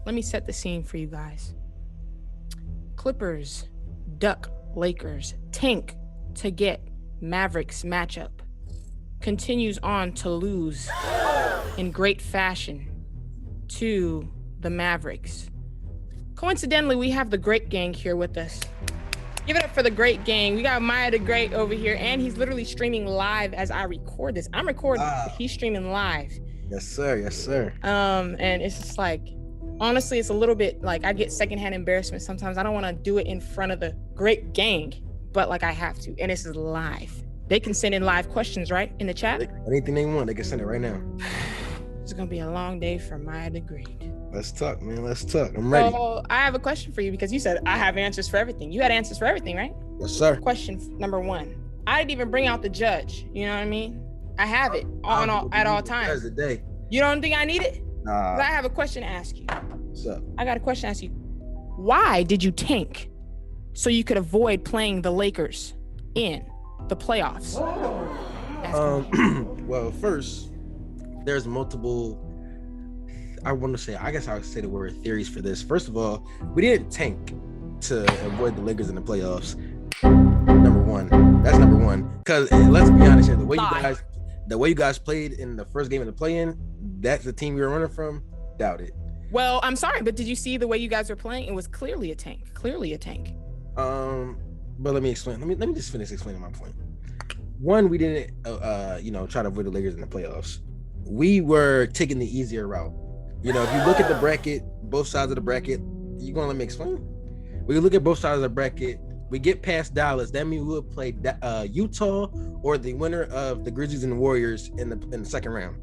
let me set the scene for you guys. Clippers duck Lakers, tank to get Mavericks matchup, continues on to lose in great fashion to the Mavericks. Coincidentally, we have the Great Gang here with us. Give it up for the Great Gang. We got Maya the Great over here, and he's literally streaming live as I record this. I'm recording, he's streaming live. Yes, sir. Yes, sir. And it's just like, honestly, it's a little bit like I get secondhand embarrassment sometimes. I don't want to do it in front of the Great Gang, but like I have to, and this is live. They can send in live questions, right, in the chat? Anything they want, they can send it right now. It's gonna be a long day for Maya the Great. Let's talk, man. Let's talk. I'm ready. So I have a question for you because you said I have answers for everything. You had answers for everything, right? Yes, sir. Question number one. I didn't even bring out the judge. You know what I mean? I have it at all times. The day. You don't think I need it? Nah. I have a question to ask you. What's up? I got a question to ask you. Why did you tank so you could avoid playing the Lakers in the playoffs? Well, first, there's multiple. I guess I would say the word theories for this. First of all, we didn't tank to avoid the Lakers in the playoffs. Number one. That's number one. Because let's be honest here, the way you guys played in the first game of the play-in, that's the team we were running from. Doubt it. Well, I'm sorry, but did you see the way you guys were playing? It was clearly a tank. But let me explain. Let me just finish explaining my point. One, we didn't try to avoid the Lakers in the playoffs. We were taking the easier route. If you look at the bracket, both sides of the bracket, you gonna let me explain? We look at both sides of the bracket. We get past Dallas. That means we would play Utah or the winner of the Grizzlies and the Warriors in the second round,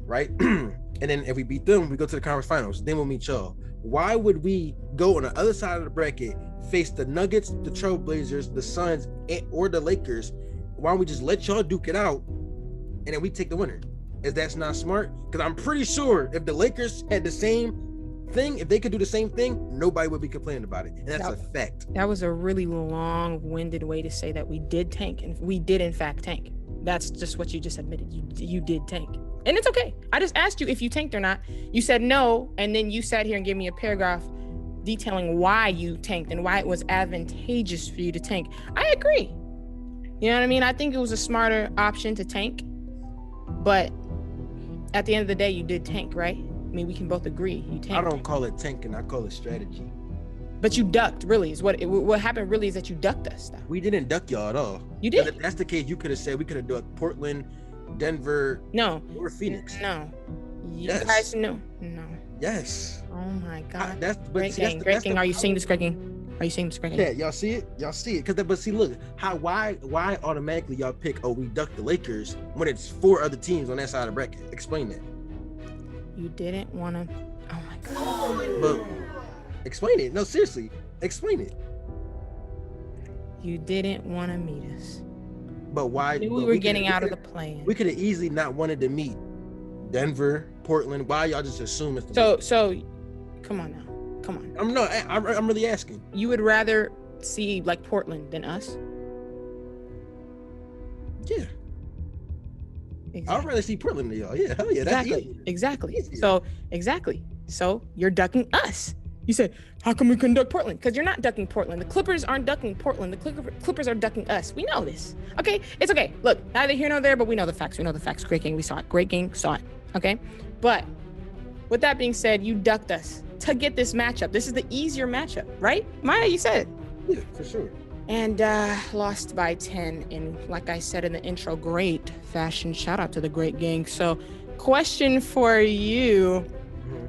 right? And then if we beat them, we go to the conference finals. Then we'll meet y'all. Why would we go on the other side of the bracket, face the Nuggets, the Trailblazers, the Suns, or the Lakers? Why don't we just let y'all duke it out, and then we take the winner? Is that's not smart? Because I'm pretty sure if the Lakers had the same thing, if they could do the same thing, nobody would be complaining about it. And that's a fact. That was a really long-winded way to say that we did tank, and we did in fact tank. That's just what you just admitted. You did tank. And it's okay. I just asked you if you tanked or not. You said no, and then you sat here and gave me a paragraph detailing why you tanked and why it was advantageous for you to tank. I agree. You know what I mean? I think it was a smarter option to tank, but at the end of the day, you did tank, right? I mean, we can both agree you tanked. I don't call it tanking. I call it strategy. But you ducked, really, is what happened really is that you ducked us, though. We didn't duck y'all at all. You did. If that's the case, you could have said we could have ducked Portland, Denver, or Phoenix. No. You guys, no. Yes. Oh my God. Great Gang. Are you seeing this, Great Gang? Are you seeing this, Great Gang? Yeah, y'all see it. But see, look, why automatically y'all pick, we ducked the Lakers when it's 4 other teams on that side of the bracket? Explain that. You didn't want to. Oh my God. But explain it. No, seriously, explain it. You didn't want to meet us. But why? We were getting out of the play. We could have easily not wanted to meet Denver, Portland. Why y'all just assume it's the so come on now. Come on. I'm really asking. You would rather see like Portland than us? Yeah. Exactly. I'd rather see Portland than y'all. Yeah, hell yeah. That's Exactly. Easy. So you're ducking us. You said, how come we couldn't duck Portland? Because you're not ducking Portland. The Clippers aren't ducking Portland. The Clippers are ducking us. We know this. Okay? It's okay. Look, neither here nor there, but we know the facts. Great Gang, we saw it. Great Gang saw it. Okay? But with that being said, you ducked us to get this matchup. This is the easier matchup, right? Maya, you said it. Yeah, for sure. And lost by 10 in, like I said in the intro, great fashion. Shout out to the Great Gang. So question for you.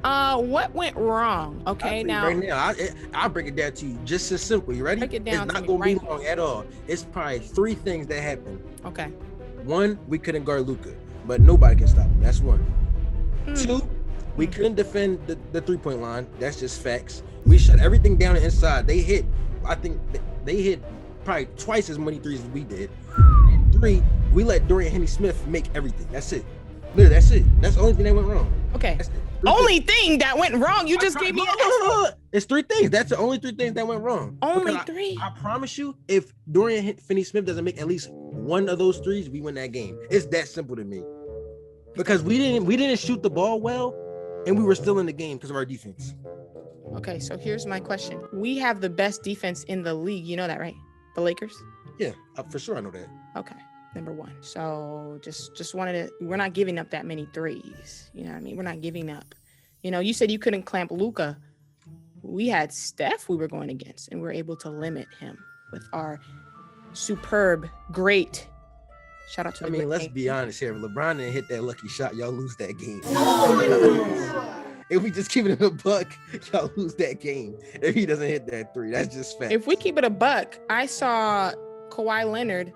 What went wrong? Okay, now right now I'll break it down to you just as simple. You ready? Break it down. It's not gonna be long at all. It's probably 3 things that happened. Okay. 1, we couldn't guard Luka, but nobody can stop him. That's 1. 2, we couldn't defend the 3-point line. That's just facts. We shut everything down inside. They hit. I think they hit probably twice as many threes as we did. 3, we let Dorian Finney-Smith make everything. That's it. Literally, that's it. That's the only thing that went wrong. Okay. Only thing that went wrong. You just gave me. It's 3 things. That's the only 3 things that went wrong. Only 3. I promise you, if Dorian Finney-Smith doesn't make at least one of those threes, we win that game. It's that simple to me. Because we didn't shoot the ball well. and we were still in the game because of our defense. Okay, so here's my question. We have the best defense in the league. You know that, right? The Lakers? Yeah, for sure I know that. Okay, number one. So just wanted to, we're not giving up that many threes. You know what I mean? We're not giving up. You know, you said you couldn't clamp Luka. We had Steph we were going against, and we were able to limit him with our superb, great. Shout out to the let's be honest here. If LeBron didn't hit that lucky shot, y'all lose that game. If we just keep it in a buck, y'all lose that game. If he doesn't hit that three, that's just fact. If we keep it a buck, I saw Kawhi Leonard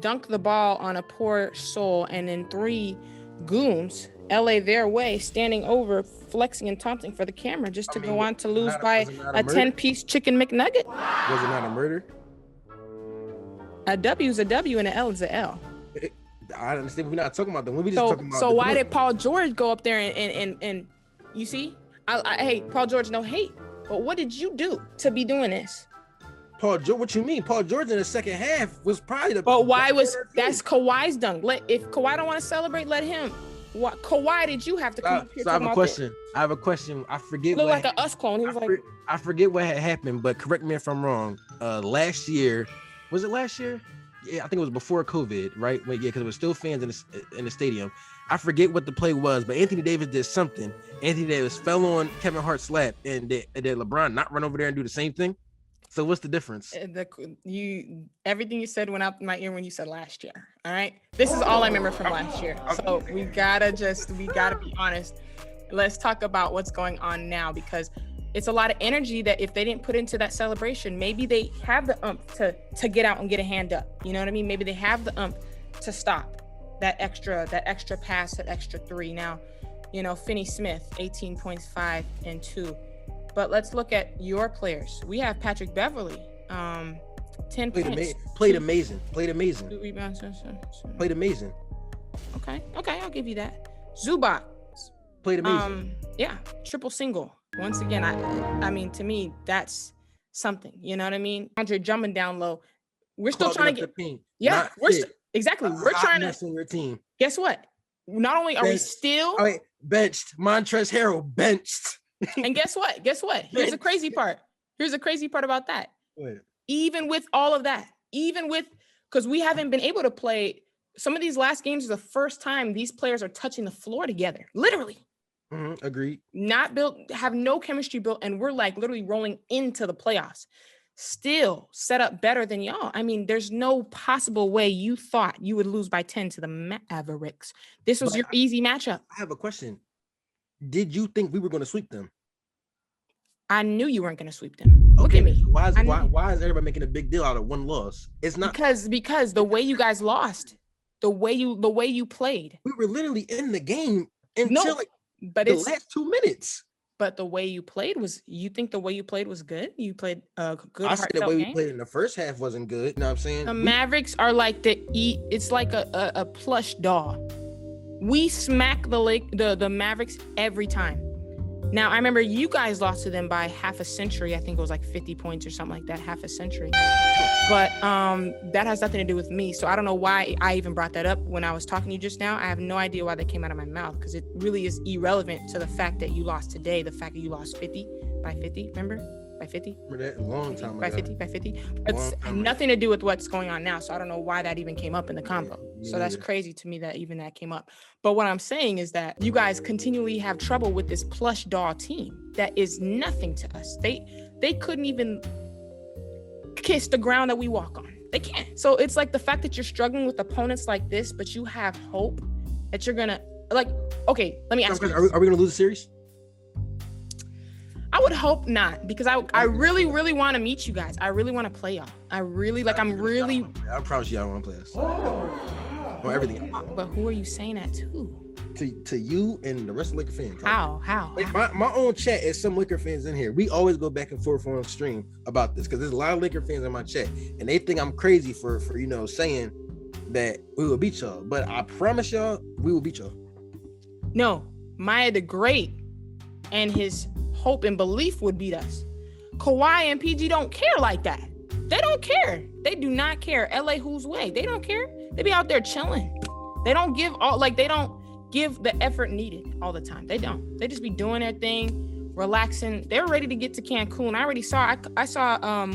dunk the ball on a poor soul, and then 3 goons, LA their way, standing over, flexing and taunting for the camera just to go on to lose by a 10-piece chicken McNugget. Was it not a murder? A W is a W and an L is a L. I understand. We're not talking about them. We just talking about. So why did Paul George go up there and you see? Hey, Paul George, no hate, but what did you do to be doing this? Paul George, what you mean? Paul George in the second half was probably the. But why was that's Kawhi's dunk? If Kawhi don't want to celebrate, let him. What Kawhi did you have to come up here? So I have a question. I forget. Look like an us clone. He was I forget what had happened, but correct me if I'm wrong. Last year, was it last year? Yeah, I think it was before COVID, right? Yeah, because there was still fans in the stadium. I forget what the play was, but Anthony Davis did something. Anthony Davis fell on Kevin Hart's lap, and did LeBron not run over there and do the same thing? So what's the difference? Everything you said went out my ear when you said last year. All right, this is all I remember from last year. So we gotta be honest. Let's talk about what's going on now, because it's a lot of energy that if they didn't put into that celebration, maybe they have the to get out and get a hand up. You know what I mean? Maybe they have the to stop that extra pass, that extra 3. Now, you know, Finney Smith, 18 points, 5 and 2. But let's look at your players. We have Patrick Beverly, 10 points. Played amazing. 2 rebounds. Played amazing. Okay, I'll give you that. Zubac. Played amazing. Yeah, triple single. Once again, I mean, to me, that's something. You know what I mean? Andre jumping down low. We're still trying to get. Yeah, exactly. We're trying to. Your team. Guess what? Not only are we still. Oh, wait, benched. Montrezl Harrell benched. And guess what? Here's the crazy part. About that. Wait. Even with all of that, because we haven't been able to play. Some of these last games is the first time these players are touching the floor together. Literally. Mm-hmm, agreed. Not built, have no chemistry built, and we're like literally rolling into the playoffs. Still set up better than y'all. I mean, there's no possible way you thought you would lose by 10 to the Mavericks. This was your easy matchup. I have a question. Did you think we were going to sweep them? I knew you weren't going to sweep them. Look at me. So why is everybody making a big deal out of one loss? It's not because the way you guys lost, the way you played. We were literally in the game until the last 2 minutes. But the way you played you think the way you played was good? You played a good. I said the way we played in the first half wasn't good. You know what I'm saying? The Mavericks are like it's like a plush doll. We smack the Mavericks every time. Now, I remember you guys lost to them by half a century. I think it was like 50 points or something like that, half a century. But that has nothing to do with me. So I don't know why I even brought that up when I was talking to you just now. I have no idea why that came out of my mouth, because it really is irrelevant to the fact that you lost today, the fact that you lost 50 by 50, remember? By 50? Remember that? A long time ago. By 50. It's nothing to do with what's going on now. So I don't know why that even came up in the combo. So that's crazy to me that even that came up. But what I'm saying is that you guys continually have trouble with this plush doll team that is nothing to us. They couldn't even kiss the ground that we walk on. They can't. So it's like the fact that you're struggling with opponents like this, but you have hope that you're gonna okay, let me ask you. Are we gonna lose the series? I would hope not, because I really, really want to meet you guys. I really want to play y'all. I promise you I want to play us. Well, everything. But who are you saying that to? To you and the rest of Laker fans. How? Like my own chat is some Laker fans in here. We always go back and forth on stream about this, because there's a lot of Laker fans in my chat, and they think I'm crazy for saying that we will beat y'all. But I promise y'all, we will beat y'all. No, Maya the Great and his hope and belief would beat us. Kawhi and PG don't care like that. They don't care. They do not care. LA whose way? They don't care. They be out there chilling. They don't give all, they don't give the effort needed all the time. They don't. They just be doing their thing, relaxing. They're ready to get to Cancun. I already saw. I saw.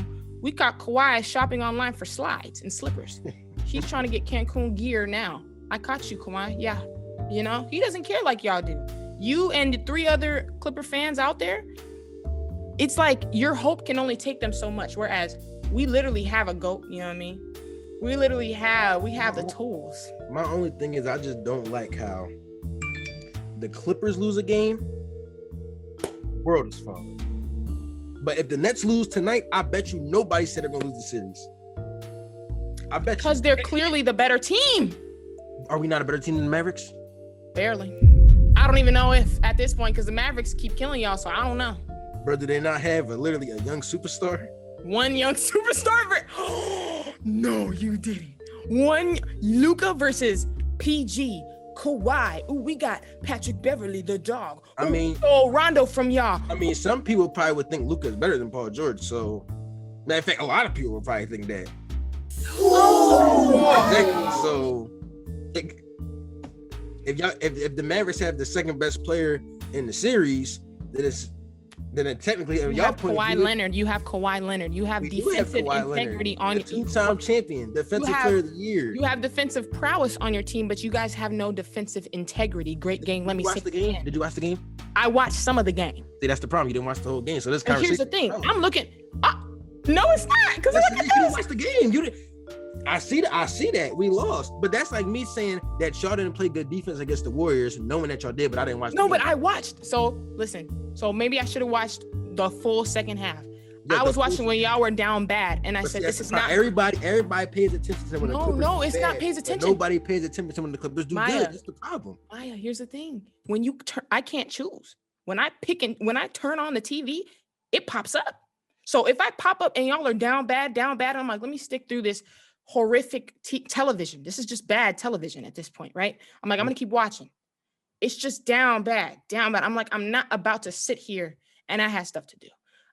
We got Kawhi shopping online for slides and slippers. He's trying to get Cancun gear now. I caught you, Kawhi. Yeah, you know he doesn't care like y'all do. You and the 3 other Clipper fans out there. It's like your hope can only take them so much. Whereas we literally have a GOAT. You know what I mean? We have the tools. My only thing is I just don't like how the Clippers lose a game, world is falling. But if the Nets lose tonight, I bet you nobody said they're gonna lose the series. I bet because they're clearly the better team. Are we not a better team than the Mavericks? Barely. I don't even know if at this point because the Mavericks keep killing y'all, so I don't know. Bro, do they not have literally a young superstar? One young superstar. No, you didn't. One Luka versus PG, Kawhi. Ooh, we got Patrick Beverly, the dog. Ooh, I mean, Rondo from y'all. I mean, some people probably would think Luka is better than Paul George. So, matter of fact, a lot of people would probably think that. Oh, exactly. So, if the Mavericks have the second best player in the series, then technically, you have Kawhi Leonard. You have Kawhi Leonard. You have defensive integrity on your team. 2-time champion, defensive player of the year. You have defensive prowess on your team, but you guys have no defensive integrity. Great game. Let me see the game. Did you watch the game? I watched some of the game. See, that's the problem. You didn't watch the whole game. So this conversation. Here's the thing. I'm looking. No, it's not. Because you didn't watch the game. You didn't. I see that we lost, but that's like me saying that y'all didn't play good defense against the Warriors, knowing that y'all did, but I didn't watch. No, but I watched. So listen. So maybe I should have watched the full second half. Yeah, I was watching when y'all were down bad, and I said, "This is not." Everybody pays attention to when the Clippers. No, it's not pays attention. Nobody pays attention when the Clippers do good. That's the problem. Maya, here's the thing: when you turn, I can't choose. When I turn on the TV, it pops up. So if I pop up and y'all are down bad, I'm like, let me stick through this horrific television. This is just bad television at this point, right? I'm like, I'm gonna keep watching. It's just down bad. I'm like, I'm not about to sit here, and I had stuff to do.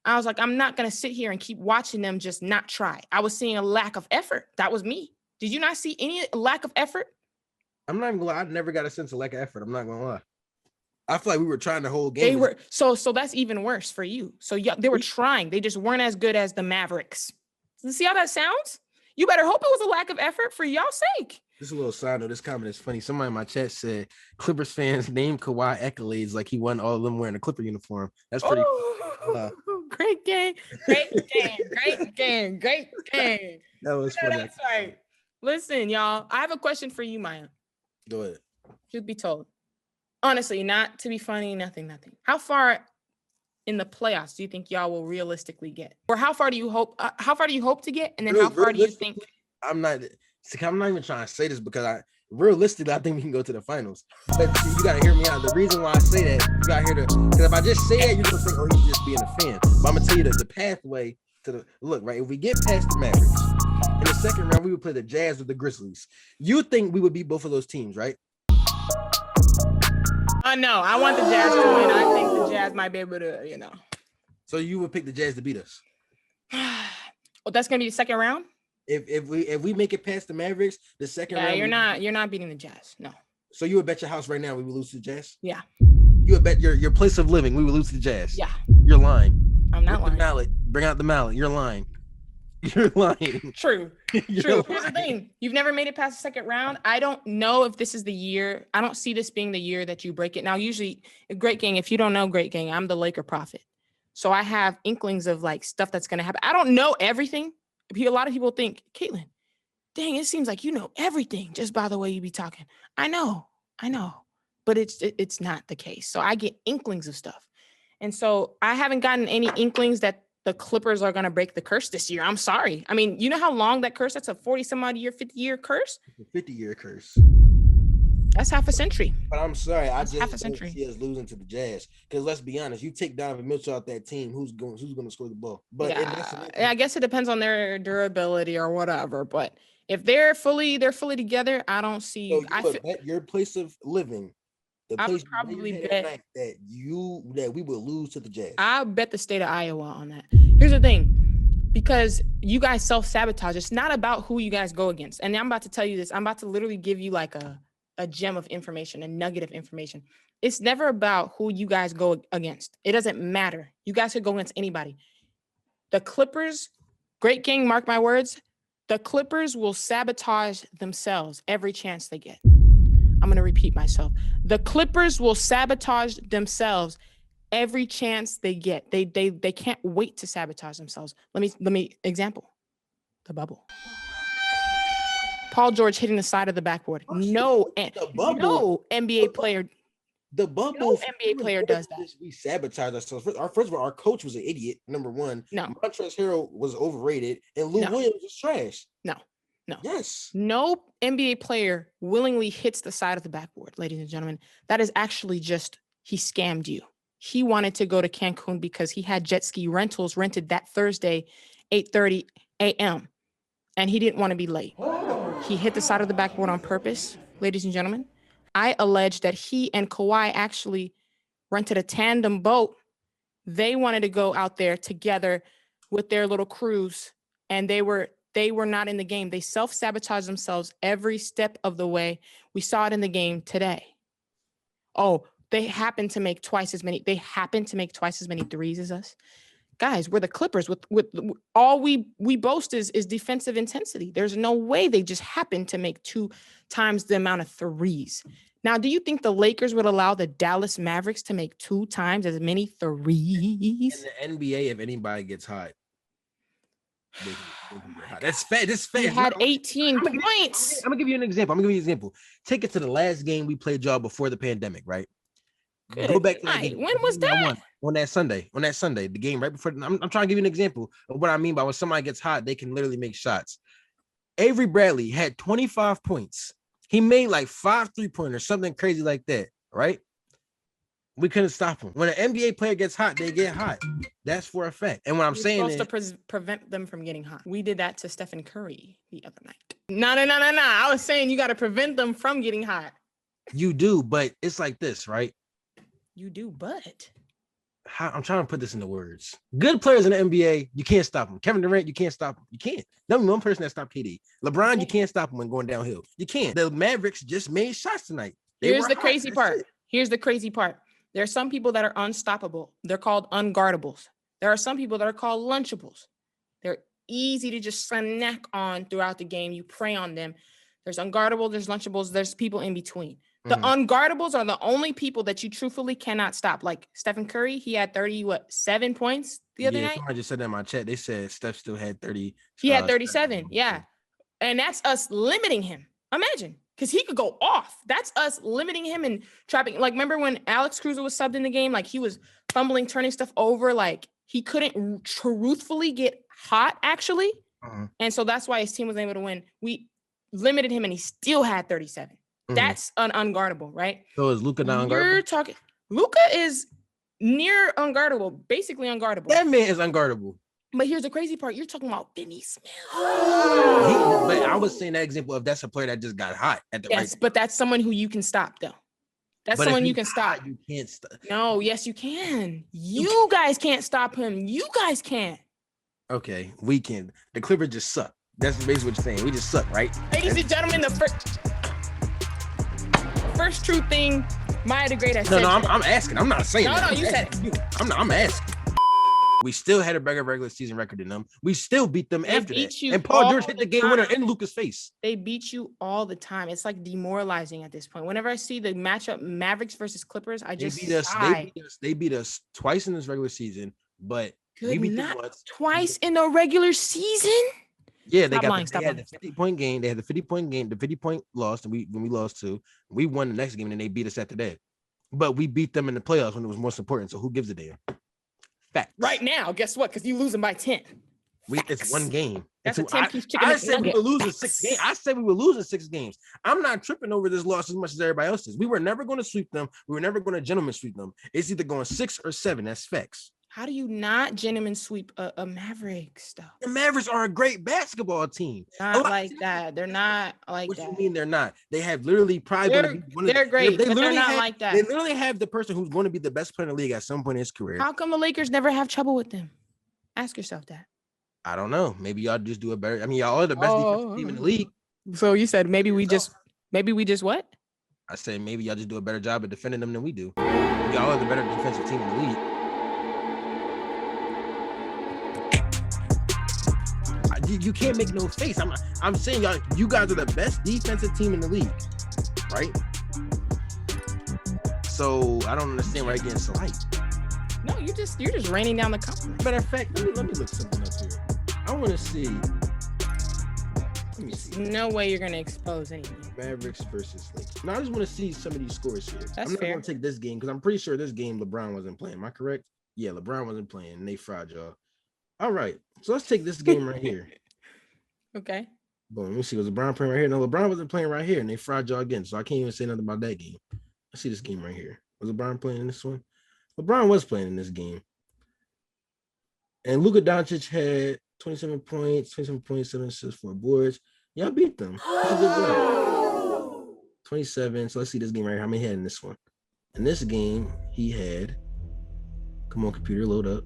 I was like, I'm not gonna sit here and keep watching them just not try. I was seeing a lack of effort. That was me. Did you not see any lack of effort? I'm not even gonna lie. I never got a sense of lack of effort. I'm not gonna lie. I feel like we were trying the whole game. They were so that's even worse for you. So yeah, they were trying. They just weren't as good as the Mavericks. See how that sounds? You better hope it was a lack of effort for y'all's sake. Just a little side note. This comment is funny. Somebody in my chat said Clippers fans named Kawhi accolades like he won all of them wearing a Clipper uniform. That's pretty. Great game. That was funny. That's right. Listen, y'all. I have a question for you, Maya. Go ahead. Truth be told, honestly, not to be funny, nothing. How far in the playoffs do you think y'all will realistically get, or how far do you hope? How far do you hope to get, and then how far do you think? I'm not even trying to say this because realistically, I think we can go to the finals. But you gotta hear me out. The reason why I say that, you gotta hear because if I just say it, you're gonna think, oh, he's just being a fan. But I'm gonna tell you that the pathway to the look, right? If we get past the Mavericks in the second round, we would play the Jazz with the Grizzlies. You think we would beat both of those teams, right? No, I want the Jazz to win. I think the Jazz might be able to, So you would pick the Jazz to beat us? Well, that's gonna be the second round. If we make it past the Mavericks, the second round. You're not beating the Jazz. No. So you would bet your house right now we would lose to the Jazz? Yeah. You would bet your place of living we would lose to the Jazz? Yeah. You're lying. I'm not lying. Bring out the mallet. You're lying. You're lying. True. Here's the thing. You've never made it past the second round. I don't know if this is the year. I don't see this being the year that you break it. Now, usually, Great Gang, if you don't know Great Gang, I'm the Laker prophet. So I have inklings of like stuff that's going to happen. I don't know everything. A lot of people think, Caitlin, dang, it seems like you know everything just by the way you be talking. I know, but it's not the case. So I get inklings of stuff. And so I haven't gotten any inklings that the Clippers are going to break the curse this year. I'm sorry. I mean, you know how long that curse, that's a 40 some odd year, 50-year curse? It's a 50-year curse. That's half a century. But I'm sorry, I just half a don't century. see us losing to the Jazz. Because let's be honest, you take Donovan Mitchell out that team, who's going to score the ball? But yeah, I guess it depends on their durability or whatever. But if they're fully together, I don't see. So you bet your place of living. The I place would probably bet that we will lose to the Jazz. I'll bet the state of Iowa on that. Here's the thing, because you guys self-sabotage. It's not about who you guys go against. And I'm about to tell you this. I'm about to literally give you like a a gem of information, a nugget of information. It's never about who you guys go against. It doesn't matter. You guys could go against anybody. The Clippers, Great King, mark my words, the Clippers will sabotage themselves every chance they get. I'm going to repeat myself. The Clippers will sabotage themselves every chance they get. They can't wait to sabotage themselves. Let me example. The bubble. Paul George hitting the side of the backboard. No NBA player. The bubble. No NBA player does that. We sabotage ourselves. First of all, our coach was an idiot. Number one. No. Montrezl Harrell was overrated, and Lou Williams was trash. No. Yes. No NBA player willingly hits the side of the backboard, ladies and gentlemen. That is actually just, he scammed you. He wanted to go to Cancun because he had jet ski rentals rented that Thursday, 8:30 a.m. And he didn't want to be late. He hit the side of the backboard on purpose, ladies and gentlemen. I allege that he and Kawhi actually rented a tandem boat. They wanted to go out there together with their little crews, and they were not in the game. They self-sabotaged themselves every step of the way. We saw it in the game today. Oh, they happened to make twice as many threes as us. Guys, we're the Clippers. With all we boast is defensive intensity. There's no way they just happen to make 2 times the amount of threes. Now, do you think the Lakers would allow the Dallas Mavericks to make 2 times as many threes? In the NBA, if anybody gets hot, they can get hot. That's fair. That's fair. He had 18 points. I'm gonna give you an example. Take it to the last game we played y'all before the pandemic, right? Good Go back to night. When was that? On that Sunday, the game right before. I'm trying to give you an example of what I mean by when somebody gets hot, they can literally make shots. Avery Bradley had 25 points. He made like 5 3-pointers, something crazy like that, right? We couldn't stop him. When an NBA player gets hot, they get hot. That's for a fact. And what I'm saying is supposed to prevent them from getting hot. We did that to Stephen Curry the other night. No. I was saying you got to prevent them from getting hot. You do, but it's like this, right? You do, but I'm trying to put this into words. Good players in the NBA, you can't stop them. Kevin Durant, you can't stop him. You can't. There's one person that stopped KD. LeBron, you can't stop him when going downhill. You can't. The Mavericks just made shots tonight. Here's the crazy part. There are some people that are unstoppable. They're called unguardables. There are some people that are called lunchables. They're easy to just snack on throughout the game. You prey on them. There's unguardable, there's lunchables, there's people in between. The unguardables are the only people that you truthfully cannot stop. Like Stephen Curry, he had 7 points the other night. Somebody just said that in my chat. They said Steph still had 30. He had 37. Yeah. And that's us limiting him. Imagine, because he could go off. That's us limiting him and trapping. Like, remember when Alex Cruiser was subbed in the game? Like, he was fumbling, turning stuff over. Like, he couldn't truthfully get hot, actually. And so that's why his team was able to win. We limited him, and he still had 37. That's an unguardable, right? So is Luka not unguardable? Luka is near unguardable, basically unguardable. That man is unguardable. But here's the crazy part. You're talking about Benny Smith. But I was saying that example of that's a player that just got hot at the right. Yes, but that's someone who you can stop, though. That's someone you can stop. You can't stop. No, yes, you can. You guys can't stop him. You guys can't. Okay, we can. The Clippers just suck. That's basically what you're saying. We just suck, right? Ladies and gentlemen, the first true thing Maya the Great has said. No, I'm asking. I'm not saying that. No, you said it. I'm asking. We still had a better regular season record than them. We still beat them after that. And Paul George hit the game winner in Luka's face. They beat you all the time. It's like demoralizing at this point. Whenever I see the matchup Mavericks versus Clippers, I just sigh. They beat us twice in this regular season, but we beat them once. Twice in the regular season? Yeah, they had the 50-point game. They had the 50-point game, the 50-point loss, and when we lost 2, we won the next game, and then they beat us after that. But we beat them in the playoffs when it was most important. So who gives a damn? Facts. Right now, guess what? Because you losing by 10. It's one game. That's a 10-piece chicken. I said we were losing 6 games. I said we were losing 6 games. I'm not tripping over this loss as much as everybody else is. We were never going to sweep them. We were never going to gentleman sweep them. It's either going 6 or 7. That's facts. How do you not gentleman sweep a Mavericks though? The Mavericks are a great basketball team. Not like that. They're not like that. What do you mean they're not? They have literally probably they're great, but they're not like that. They literally have the person who's going to be the best player in the league at some point in his career. How come the Lakers never have trouble with them? Ask yourself that. I don't know. Maybe y'all just do it better. I mean, y'all are the best defensive team in the league. So you said maybe we just what? I said maybe y'all just do a better job at defending them than we do. Y'all are the better defensive team in the league. You can't make no face. I'm saying y'all, you guys are the best defensive team in the league, right? So I don't understand why you're getting slight. No, you're just raining down the compliment. Matter of fact, let me look something up here. I want to see. Let me see. No way you're gonna expose anything. Mavericks versus Lakers. No, I just want to see some of these scores here. That's I'm not fair. gonna take this game because I'm pretty sure this game LeBron wasn't playing. Am I correct? Yeah, LeBron wasn't playing, and they fried y'all. All right, so let's take this game right here. Okay. Boom. Let me see. Was LeBron playing right here? No, LeBron wasn't playing right here, and they fried y'all again. So I can't even say nothing about that game. Let's see this game right here. Was LeBron playing in this one? LeBron was playing in this game. And Luka Doncic had 27 points, 27.7 assists, 4 boards. Y'all beat them. That's a good job. 27. So let's see this game right here. How many he had in this one? In this game, he had. Come on, computer, load up.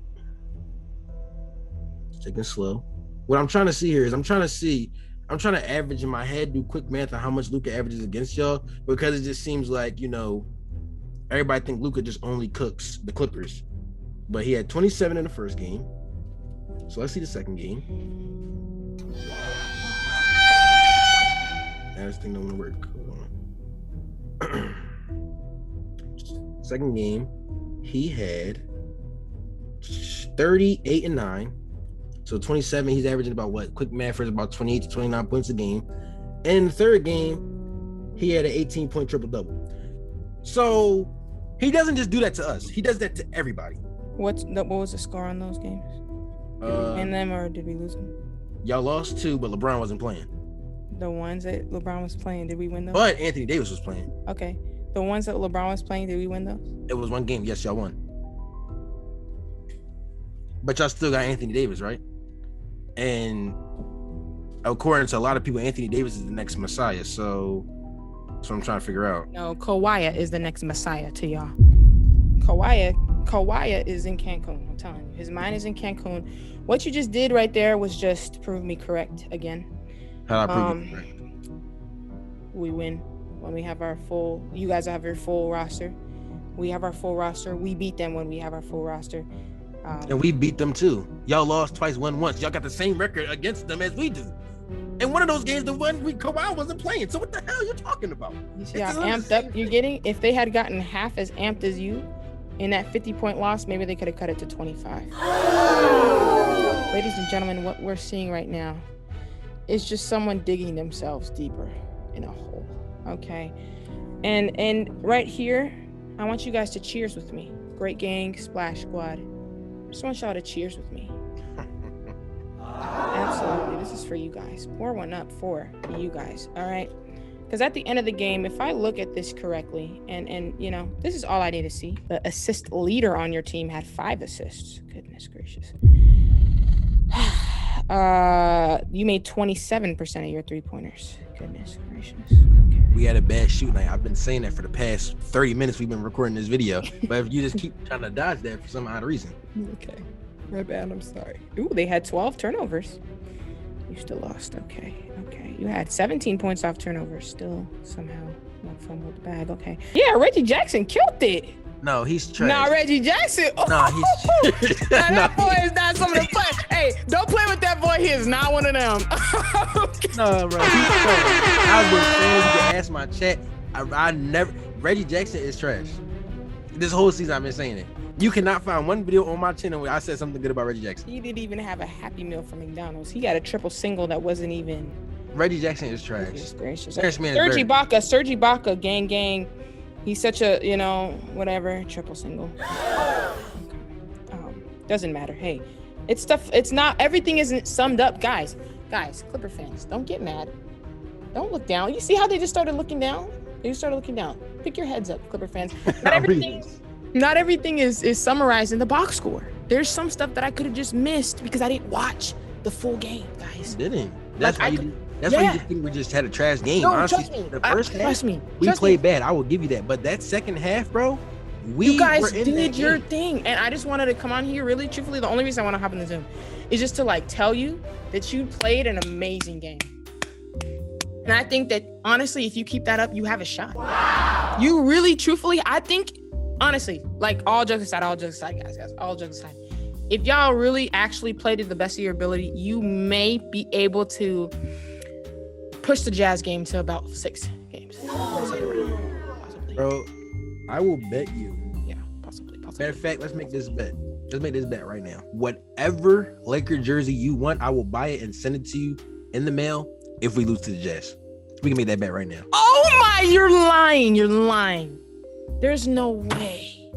It's taking slow. What I'm trying to see here is I'm trying to average in my head, do quick math on how much Luka averages against y'all, because it just seems like, everybody think Luka just only cooks the Clippers. But he had 27 in the first game. So let's see the second game. Now this thing don't want to work. Hold on. Second game, he had 38 and 9. So 27, he's averaging about what? Quick math for about 28 to 29 points a game. And in the third game, he had an 18-point triple-double. So he doesn't just do that to us. He does that to everybody. What was the score on those games? Did we win them or did we lose them? Y'all lost 2, but LeBron wasn't playing. The ones that LeBron was playing, did we win those? But Anthony Davis was playing. Okay. The ones that LeBron was playing, did we win those? It was one game. Yes, y'all won. But y'all still got Anthony Davis, right? And according to a lot of people, Anthony Davis is the next Messiah. So that's what I'm trying to figure out. No, Kawhi is the next Messiah to y'all. Kawhi is in Cancun. I'm telling you, his mind is in Cancun. What you just did right there was just prove me correct again. How did I prove you correct? We win when we have our full. You guys have your full roster. We have our full roster. We beat them when we have our full roster. And we beat them too. Y'all lost twice, won once. Y'all got the same record against them as we do. And one of those games, the one Kawhi wasn't playing. So what the hell are you talking about? You see how amped up you're getting? If they had gotten half as amped as you in that 50-point loss, maybe they could have cut it to 25. Ladies and gentlemen, what we're seeing right now is just someone digging themselves deeper in a hole. Okay. And right here, I want you guys to cheers with me. Great gang, Splash Squad. I just want y'all to cheers with me. Absolutely. This is for you guys. Pour one up for you guys. All right. Because at the end of the game, if I look at this correctly, and this is all I need to see. The assist leader on your team had 5 assists. Goodness gracious. You made 27% of your 3-pointers. Goodness gracious. Okay. We had a bad shoot night. I've been saying that for the past 30 minutes we've been recording this video. But if you just keep trying to dodge that for some odd reason. Okay. My bad. I'm sorry. Ooh, they had 12 turnovers. You still lost. Okay. You had 17 points off turnovers. Still somehow not fumbled the bag. Okay. Yeah, Reggie Jackson killed it. No, he's trash. Nah, Reggie Jackson. Oh, no, he's nah, that boy is not some of the play. Hey, don't play with that boy. He is not one of them. Okay. No, bro. He's trash. I've been saying, you can ask my chat. I never. Reggie Jackson is trash. This whole season I've been saying it. You cannot find one video on my channel where I said something good about Reggie Jackson. He didn't even have a Happy Meal from McDonald's. He got a triple single that wasn't even. Reggie Jackson is trash. Gracious. Serge Ibaka, gang. He's such a, whatever, triple single. Doesn't matter. Hey, it's stuff. It's not, everything isn't summed up. Guys, Clipper fans, don't get mad. Don't look down. You see how they just started looking down? They just started looking down. Pick your heads up, Clipper fans. Not everything is summarized in the box score. There's some stuff that I could have just missed because I didn't watch the full game, guys. Didn't. That's why you just think we just had a trash game. No, honestly, trust me. The first half, we played bad. I will give you that. But that second half, bro, you guys did your thing. And I just wanted to come on here really truthfully. The only reason I want to hop in the Zoom is just to tell you that you played an amazing game. And I think that honestly, if you keep that up, you have a shot. You really, truthfully, I think, honestly, like all jokes aside, guys, all jokes aside, if y'all really actually played to the best of your ability, you may be able to push the Jazz game to about 6 games. Possibly. Bro, I will bet you. Yeah, possibly. Matter of fact, let's make this bet. Let's make this bet right now. Whatever Laker jersey you want, I will buy it and send it to you in the mail if we lose to the Jazz. We can make that bet right now. Oh my, you're lying. There's no way.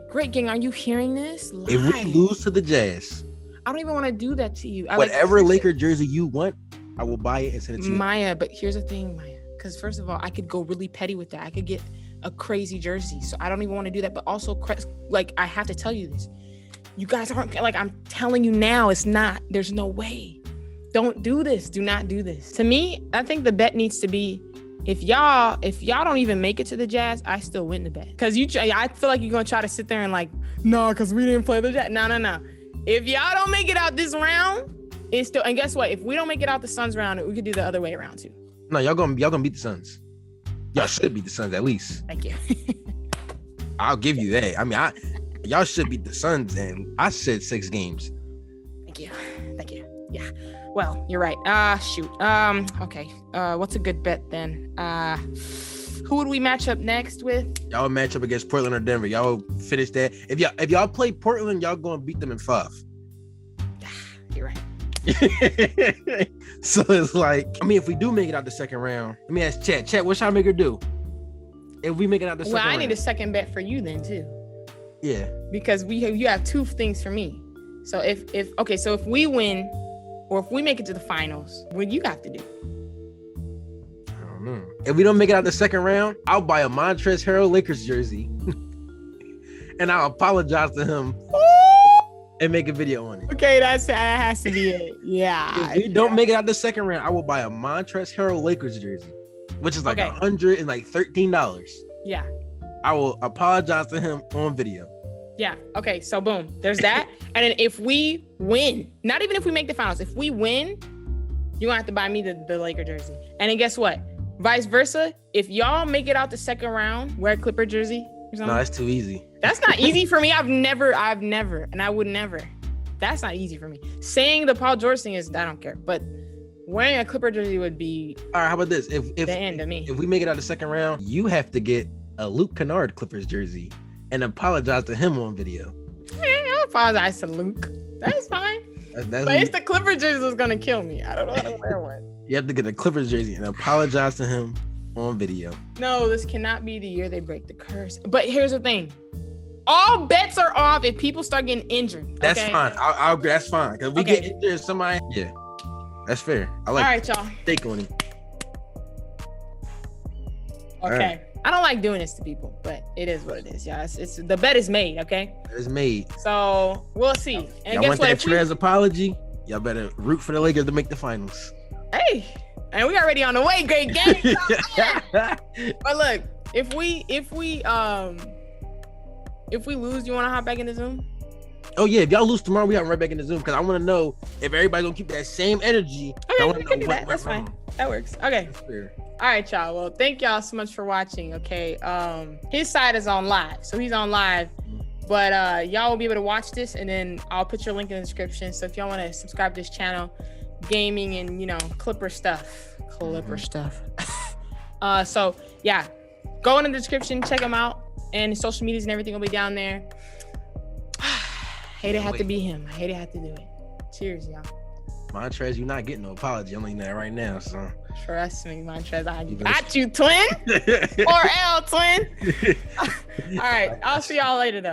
Great gang, are you hearing this? If we lose to the Jazz, I don't even want to do that to you. Whatever Laker jersey you want, I will buy it and send it to you. Maya, but here's the thing, Maya. Because first of all, I could go really petty with that. I could get a crazy jersey. So I don't even want to do that. But also, like, I have to tell you this. You guys aren't, like, I'm telling you now, it's not. There's no way. Don't do this. Do not do this. To me, I think the bet needs to be, if y'all don't even make it to the Jazz, I still win the bet. Because I feel like you're going to try to sit there and like, no, because we didn't play the Jazz. No. If y'all don't make it out this round, it's still, and guess what? If we don't make it out the Suns round, we could do the other way around too. No, y'all gonna beat the Suns. Y'all should beat the Suns at least. Thank you. I'll give you that. I mean, y'all should beat the Suns, and I said 6 games. Thank you. Yeah. Well, you're right. Shoot. Okay. What's a good bet then? Who would we match up next with? Y'all would match up against Portland or Denver. Y'all finish that. If y'all play Portland, y'all gonna beat them in 5. You're right. So it's like, I mean, if we do make it out the second round, let me ask Chat, what should I make her do? If we make it out the second round. Well, I need a second bet for you then too. Yeah. Because you have 2 things for me. So if we win, or if we make it to the finals, what do you have to do? I don't know. If we don't make it out the second round, I'll buy a Montrezl Harrell Lakers jersey, and I'll apologize to him. And make a video on it. Okay, that has to be it. Yeah. If we don't make it out the second round, I will buy a Montrezl Harrell Lakers jersey, which is like $113. Yeah. I will apologize to him on video. Yeah. Okay. So boom, there's that. And then if we win, not even if we make the finals, if we win, you're gonna have to buy me the Laker jersey. And then guess what? Vice versa. If y'all make it out the second round, wear a Clipper jersey. No, that's too easy. That's not easy for me. I've never, and I would never. That's not easy for me. Saying the Paul George thing is, I don't care. But wearing a Clipper jersey would be. All right, how about this? If the end of me. If we make it out the second round, you have to get a Luke Kennard Clippers jersey and apologize to him on video. I'll apologize to Luke. That's fine. But it's the Clipper jersey that's gonna kill me. I don't know how to wear one. You have to get a Clippers jersey and apologize to him on video. No, this cannot be the year they break the curse. But here's the thing. All bets are off if people start getting injured. That's fine. I'll agree. That's fine. Because we get injured, somebody. Yeah, that's fair. I like. All right, y'all. Take on it. Okay. Right. I don't like doing this to people, but it is what it is, y'all. It's the bet is made. Okay. It's made. So we'll see. And y'all guess want what? That Trez apology? Y'all better root for the Lakers to make the finals. Hey, and we already on the way. Great game. But look, if we lose, you want to hop back in the Zoom? Oh yeah, if y'all lose tomorrow, we hop right back in the Zoom because I want to know if everybody's gonna keep that same energy. Okay, we can do that. That's fine. That works. Okay. All right, y'all. Well, thank y'all so much for watching. Okay. His side is on live, so he's on live. But y'all will be able to watch this, and then I'll put your link in the description. So if y'all want to subscribe to this channel, gaming and Clipper stuff. So yeah, go in the description, check them out. And social medias and everything will be down there. Hate it had to be him. I hate it had to do it. Cheers, y'all. Montrez, you're not getting no apology. I'm letting that right now, son. Trust me, Montrez. I got you, twin. Or L, twin. All right. I'll see y'all later, though.